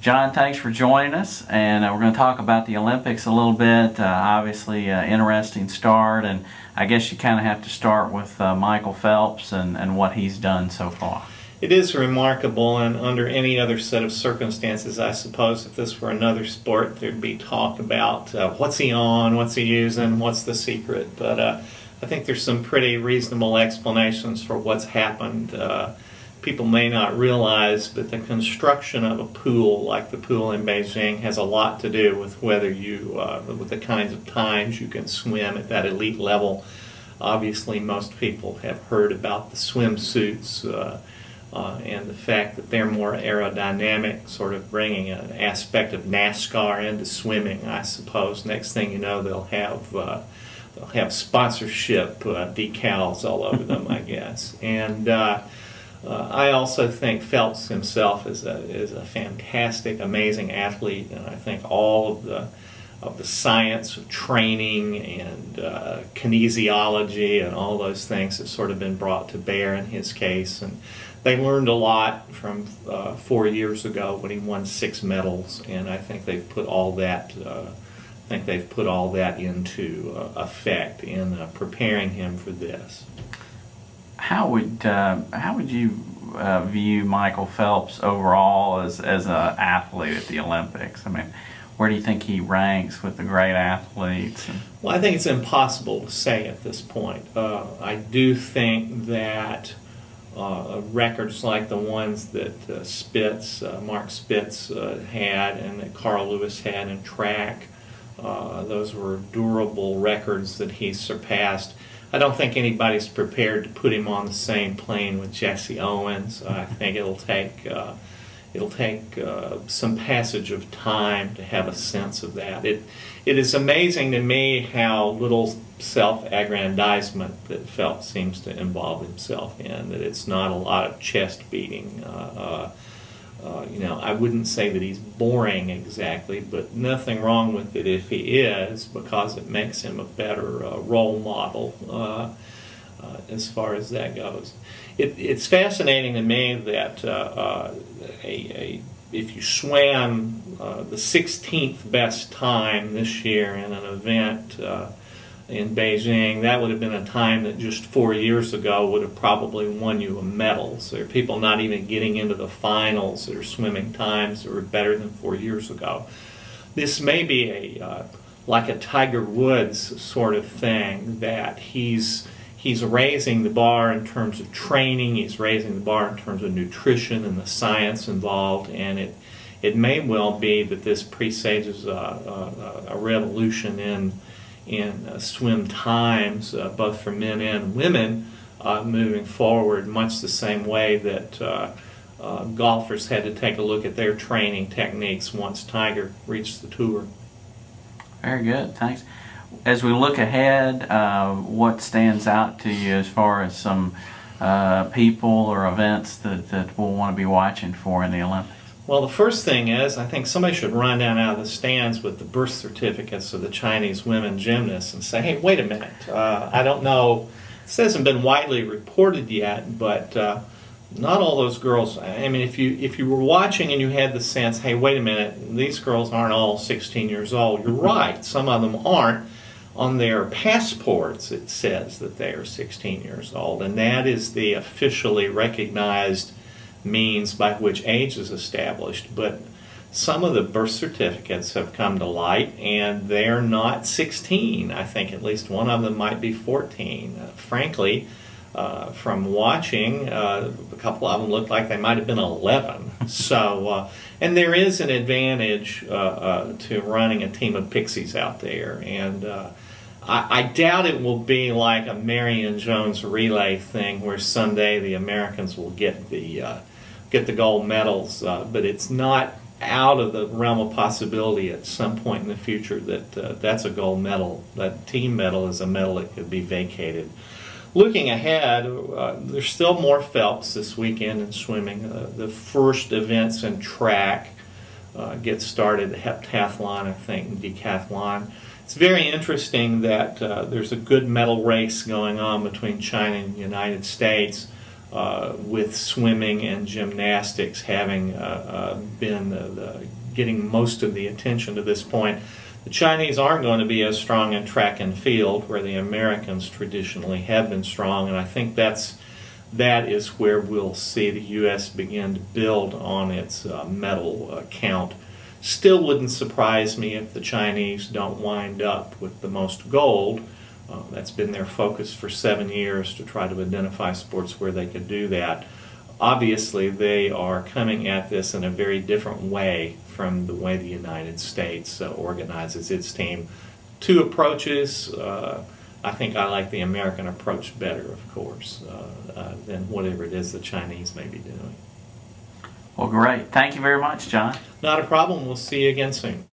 John, thanks for joining us, and we're going to talk about the Olympics a little bit. Obviously, interesting start, and I guess you kind of have to start with Michael Phelps and what he's done so far. It is remarkable, and under any other set of circumstances, I suppose if this were another sport, there'd be talk about what's he on, what's he using, what's the secret. But I think there's some pretty reasonable explanations for what's happened. People may not realize, but the construction of a pool like the pool in Beijing has a lot to do with whether you, with the kinds of times you can swim at that elite level. Obviously, most people have heard about the swimsuits and the fact that they're more aerodynamic, sort of bringing an aspect of NASCAR into swimming, I suppose. Next thing you know, they'll have sponsorship decals all over them, I guess. And I also think Phelps himself is a fantastic, amazing athlete, and I think all of the science of training and kinesiology and all those things have sort of been brought to bear in his case. And they learned a lot from 4 years ago when he won 6 medals, and I think they've put all that. Into effect in preparing him for this. How would you view Michael Phelps overall as an athlete at the Olympics? I mean, where do you think he ranks with the great athletes? Well, I think it's impossible to say at this point. I do think that records like the ones that Mark Spitz had and that Carl Lewis had in track, those were durable records that he surpassed. I don't think anybody's prepared to put him on the same plane with Jesse Owens. I think it'll take some passage of time to have a sense of that. It is amazing to me how little self-aggrandizement that Phelps seems to involve himself in, that it's not a lot of chest beating. I wouldn't say that he's boring exactly, but nothing wrong with it if he is, because it makes him a better role model as far as that goes. It's fascinating to me that if you swam the 16th best time this year in an event in Beijing, that would have been a time that just 4 years ago would have probably won you a medal. So there are people not even getting into the finals that are swimming times that were better than 4 years ago. This may be like a Tiger Woods sort of thing, that he's raising the bar in terms of training, he's raising the bar in terms of nutrition and the science involved, and it may well be that this presages a revolution in swim times, both for men and women, moving forward, much the same way that golfers had to take a look at their training techniques once Tiger reached the tour. Very good, thanks. As we look ahead, what stands out to you as far as some people or events that we'll want to be watching for in the Olympics? Well, the first thing is, I think somebody should run down out of the stands with the birth certificates of the Chinese women gymnasts and say, hey, wait a minute, I don't know, this hasn't been widely reported yet, but not all those girls, I mean, if you were watching and you had the sense, hey, wait a minute, these girls aren't all 16 years old, you're right, some of them aren't. On their passports, it says that they are 16 years old, and that is the officially recognized means by which age is established. But some of the birth certificates have come to light, and they're not 16. I think at least one of them might be 14. Frankly, from watching, a couple of them looked like they might have been 11. So, and there is an advantage to running a team of pixies out there, and I doubt it will be like a Marion Jones relay thing where someday the Americans will get the gold medals, but it's not out of the realm of possibility at some point in the future that that's a gold medal. That team medal is a medal that could be vacated. Looking ahead, there's still more Phelps this weekend in swimming. The first events in track get started, the heptathlon, I think, and decathlon. It's very interesting that there's a good medal race going on between China and the United States. with swimming and gymnastics having been getting most of the attention to this point. The Chinese aren't going to be as strong in track and field, where the Americans traditionally have been strong, and I think that is where we'll see the U.S. begin to build on its medal count. Still wouldn't surprise me if the Chinese don't wind up with the most gold. That's been their focus for 7 years, to try to identify sports where they could do that. Obviously, they are coming at this in a very different way from the way the United States organizes its team. Two approaches. I think I like the American approach better, of course, than whatever it is the Chinese may be doing. Well, great. Thank you very much, John. Not a problem. We'll see you again soon.